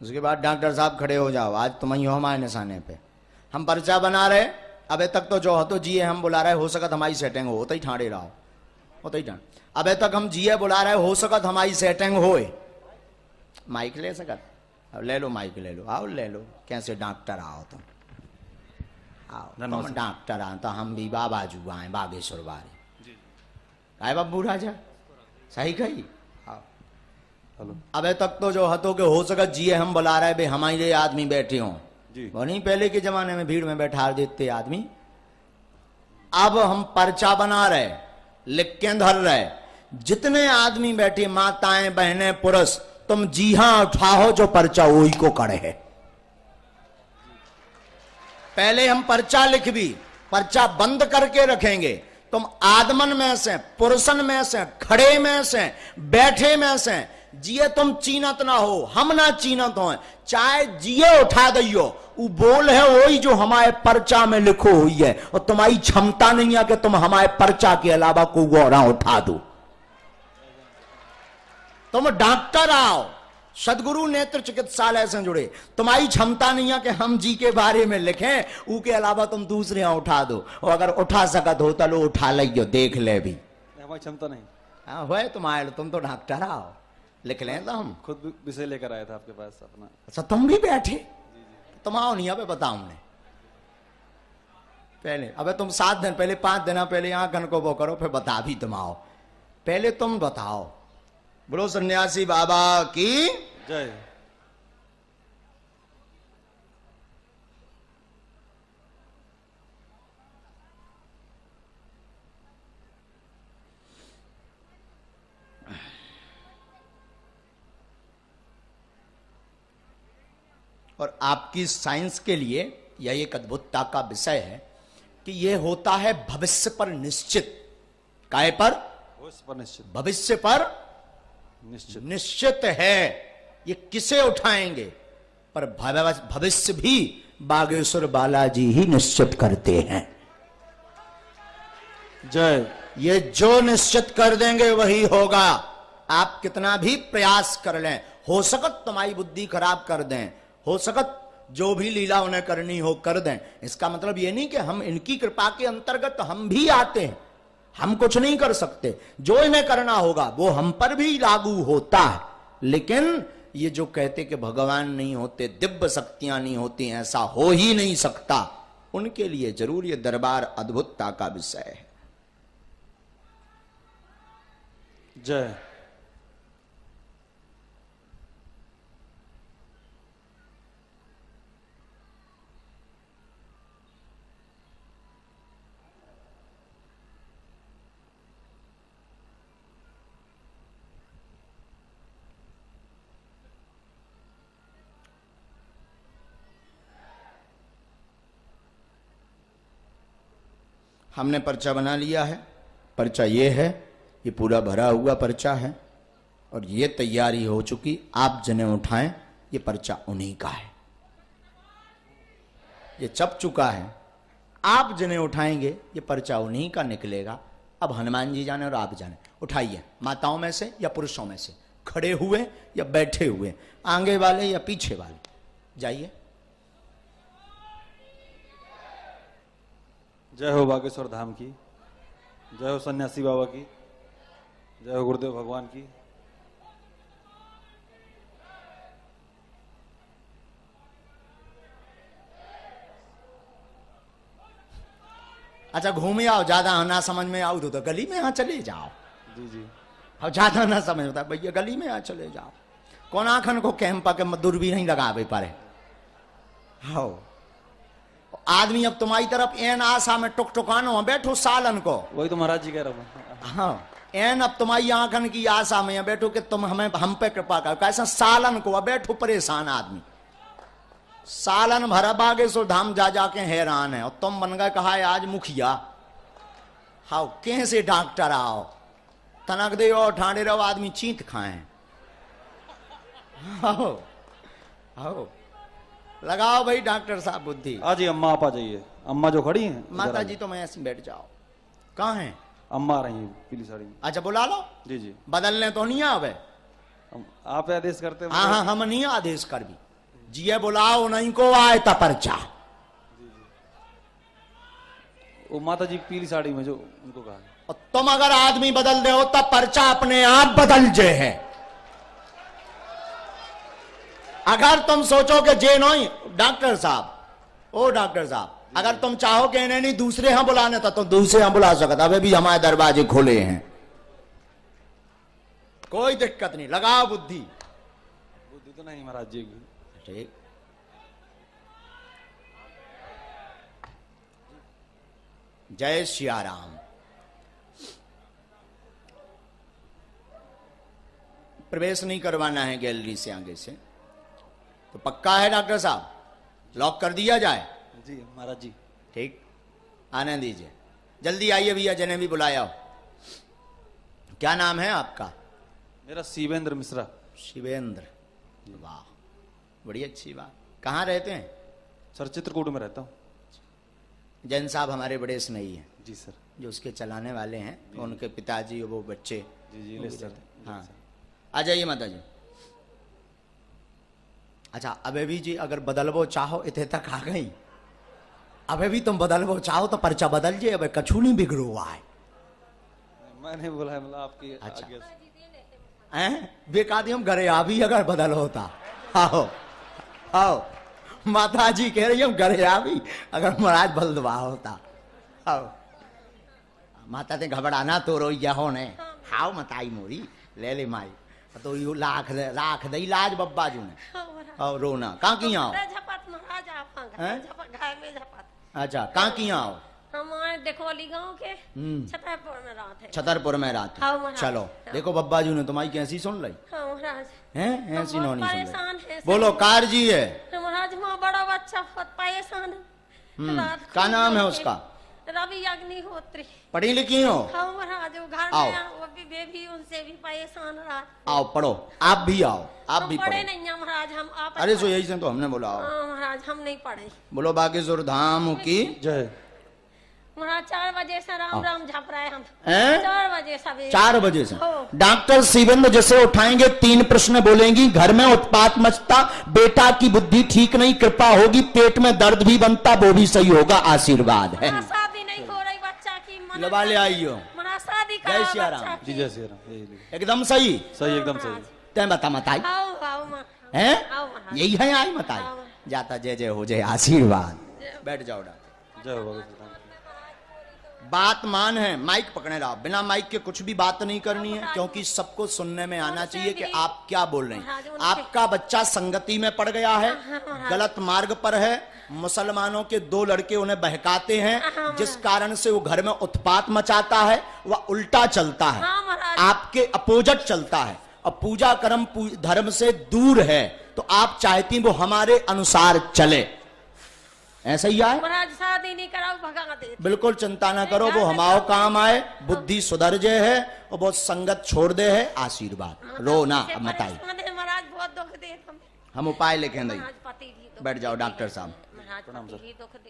उसके बाद डॉक्टर साहब खड़े हो जाओ, आज तुम ही हो हमारे निशाने पे। हम पर्चा बना रहे, अबे तक तो जो हो तो जिए हम बुला रहे, हो सकत हमारी सेटिंग हो तो ही ठाड़े रहो, हो तो ही ठाड़। अबे तक हम जिए बुला रहे, हो सकत हमारी सेटिंग होए। माइक ले सकत? अब ले लो माइक, ले लो, आओ ले लो। कैसे डॉक्टर आओ तुम, आओ तुम डॉक्टर आओ तो हम भी बाबाजू आए बागेश्वर बारे आए बब्बू राजा, सही कही। अबे तक तो जो हतो के हो सकत जिए हम बुला रहे, बे हमारे आदमी बैठे हों, वो नहीं पहले के जमाने में भीड़ में बैठा देते आदमी। अब हम पर्चा बना रहे, लिख के धर रहे, जितने आदमी बैठे माताएं बहनें पुरुष, तुम जी हां उठाओ, जो पर्चा वही को करे है। पहले हम पर्चा लिख भी, पर्चा बंद करके रखेंगे। तुम आदमन में से, पुरुषन में से, खड़े में से, बैठे में से, जिए तुम चीनत ना हो, हम ना चीनत हो, चाहे जिए उठा दियो, वो बोल है वही जो हमारे पर्चा में लिखो हुई है, और तुम्हारी क्षमता नहीं है कि तुम हमारे पर्चा के अलावा कोई गौरा उठा दो। तुम डॉक्टर आओ, सदगुरु नेत्र चिकित्सालय से जुड़े, तुम्हारी क्षमता नहीं है कि हम जी के बारे में लिखें, उसके अलावा तुम दूसरे यहाँ उठा दो, और अगर उठा सकत हो तो लो उठा लियो, देख ले भी। हमारी क्षमता नहीं। हाँ हुए तुम्हारे, तुम तो डॉक्टर आओ, लिख लें तो हम खुद विषय लेकर आया था आपके पास अपना। अच्छा तुम भी बैठे? तुम आओ नहीं, अबे बताओ हमने पहले, अबे तुम 7 दिन पहले 5 दिन पहले आंखन को वो करो, फिर बता भी तुम आओ। पहले तुम बताओ। बोलो सन्यासी बाबा की जय। और आपकी साइंस के लिए यह एक अद्भुतता का विषय है कि यह होता है भविष्य पर निश्चित। काय पर? निश्चित। भविष्य पर निश्चित। निश्चित है ये किसे उठाएंगे, पर भविष्य भी बागेश्वर बालाजी ही निश्चित करते हैं। जय। ये जो निश्चित कर देंगे वही होगा। आप कितना भी प्रयास कर लें, हो सकत तुम्हारी बुद्धि खराब कर दें, हो सकत जो भी लीला उन्हें करनी हो कर दें। इसका मतलब ये नहीं कि हम इनकी कृपा के अंतर्गत हम भी आते हैं, हम कुछ नहीं कर सकते। जो इन्हें करना होगा वो हम पर भी लागू होता है। लेकिन ये जो कहते कि भगवान नहीं होते, दिव्य शक्तियां नहीं होती, ऐसा हो ही नहीं सकता, उनके लिए जरूर ये दरबार अद्भुतता का विषय है। जय। हमने पर्चा बना लिया है। पर्चा ये है, ये पूरा भरा हुआ पर्चा है और ये तैयारी हो चुकी। आप जने उठाएं, ये पर्चा उन्हीं का है, ये छप चुका है। आप जने उठाएंगे ये पर्चा उन्हीं का निकलेगा। अब हनुमान जी जाने और आप जाने। उठाइए, माताओं में से या पुरुषों में से, खड़े हुए या बैठे हुए, आगे वाले या पीछे वाले, जाइए। जय हो बागेश्वर धाम की, जय हो सन्यासी बाबा की, जय हो गुरुदेव भगवान की। अच्छा घूमे आओ, ज्यादा ना समझ में आओ तो गली में यहाँ चले जाओ। जी जी। अब ज्यादा ना समझ होता भैया, गली में यहाँ चले जाओ। कौन आखन को कैंप के दूर भी नहीं लगावे पारे। हाँ आदमी अब तुम्हारी तरफ एन आशा में टुकटुकानो बैठो सालन को। वही तो महाराज जी कह रहा हूँ। हाँ एन अब तुम्हारी आंखन की आशा में बैठो कि तुम हमें हम पे कृपा करो। कैसा सालन को अब बैठो परेशान आदमी। सालन भरा बागेश्वर धाम जा जाके हैरान है, और तुम बन गए कहा है आज मुखिया। हाँ कैसे डॉक्टर आओ, तनक दे और ठाणे रहो, आदमी चींत खाए। हाँ हाँ लगाओ भाई डॉक्टर साहब बुद्धि। आ जी अम्मा, आप आ जाइए। अम्मा जो खड़ी हैं, माता जी तो मैं ऐसे बैठ जाओ। कहाँ हैं? अम्मा आ रही हैं पीली साड़ी में। अच्छा बुला लो। जी जी। बदलने तो नहीं आवे, आप आदेश करते हैं। हाँ हाँ हम नहीं आदेश कर भी। जिये बुलाओ नहीं को आए ता पर्चा। वो माता जी पीली साड़ी में जो उनको कहा है। और तुम अगर आदमी बदल दे हो तब पर्चा अपने आप बदल जे है। अगर तुम सोचो कि जे नहीं डॉक्टर साहब, ओ डॉक्टर साहब, अगर तुम चाहो कि इन्हें नहीं दूसरे यहां बुलाने था तो दूसरे यहां बुला सकता। अबे भी हमारे दरवाजे खोले हैं, कोई दिक्कत नहीं, लगाओ बुद्धि। बुद्धि तो नहीं महाराज जी की। ठीक, जय सिया राम। प्रवेश नहीं करवाना है गैलरी से आगे से, तो पक्का है डॉक्टर साहब, लॉक कर दिया जाए? जी महाराज जी। ठीक, आने दीजिए, जल्दी आइए भैया, जिन्हें भी बुलाया हो। क्या नाम है आपका? मेरा शिवेंद्र मिश्रा। शिवेंद्र, वाह, बड़ी अच्छी बात। कहाँ रहते हैं? सर चित्रकूट में रहता हूँ। जैन साहब हमारे बड़े स्नेही हैं, जी सर। जो उसके चलाने वाले हैं, उनके पिताजी और वो बच्चे। जी जी ले सर। हाँ, आ जाइए माता जी। अच्छा, अबे भी जी अगर बदलबो चाहो इतने तक आ गई, अबे भी तुम बदलबो चाहो तो पर्चा बदल जे, अब कछु नहीं बिगड़ो हुआ है। मैंने बोला है मतलब आपकी अच्छा। आगे से। हैं बेकादी हम घरे आ भी अगर बदल होता। आओ आओ, माता जी कह रही हम घरे आ भी अगर महाराज बदलवा होता। आओ माता ते घबराना तो रोइया होने। हाओ मताई मोरी ले ले माई, तो यू लाख दे इलाज बब्बा जू ने। और रोना कहाँ की आओ? अच्छा, कहाँ की आओ? हमारे देखोली गांव के छतरपुर में रात है। छतरपुर में रात है। हाँ, महाराज। चलो देखो बब्बा जी ने तुम्हारी कैसी सुन ली हाँ महाराज, हैं, ऐसी हम नौनी बहुत सुन परेशान ली। है। बोलो कार जी है। महाराज वहाँ बड़ा बच्चा बहुत परेशान है। रात क्या को नाम है उठे, उसका? रवि अग्निहोत्री। पढ़ी लिखी हो? हाँ महाराज, वो घर आओ। में है, वो भी बेबी उनसे भी परेशान रात। आओ पढ़ो, आप भी आओ, आप भी हम पढ़े पढ़ो। नहीं है महाराज, हम आप। अरे सो यही से तो हमने बोला आओ। हाँ महाराज, हम नहीं पढ़े। बोलो बागेश्वर धाम की जय। महाराज 4 बजे से राम राम झप रहे हम। हैं? 4 बजे सवेरे। 4 बजे से हो। डॉक्टर शिवेंद्र जैसे उठाएंगे 3 प्रश्न बोलेंगी। घर में उत्पात मचता, बेटा की बुद्धि ठीक नहीं, कृपा होगी, पेट में दर्द भी बनता, वो भी सही होगा, आशीर्वाद है। महाराज शादी नहीं हो रही बच्चा की। लबा ले आइयो। महाराज शादी जय करा सिया बच्चा राम। जी की। जय श्री राम। यही लिखा। एकदम सही सही एकदम सही। तय बता मताई आओ आओ माँ। है, आओ महाराज। यही है आई मताई। आओ। जाता जय जय हो जय, आशीर्वाद। बैठ जाओ डॉक्टर। जय हो भगवती। बात मान है, माइक पकड़े रहो, बिना माइक के कुछ भी बात नहीं करनी है, क्योंकि सबको सुनने में आना चाहिए कि आप क्या बोल रहे हैं। आपका बच्चा संगति में पड़ गया है, गलत मार्ग पर है, मुसलमानों के 2 लड़के उन्हें बहकाते हैं, जिस कारण से वो घर में उत्पात मचाता है, वह उल्टा चलता है, हाँ महाराज। आपके अपोजिट चलता है और पूजा कर्म धर्म से दूर है, तो आप चाहती वो हमारे अनुसार चले, ऐसा ही है। महाराज शादी नहीं कराओ, भगा दे। बिल्कुल चिंता ना करो, वो हमारे काम आए, बुद्धि सुधर जे है और बहुत संगत छोड़ दे है, आशीर्वाद। रो ना अब मताई, महाराज बहुत दुख दे हम उपाय लिखें। महाराज पति भी दुख बैठ जाओ डॉक्टर साहब। महाराज पति भी दुख दे।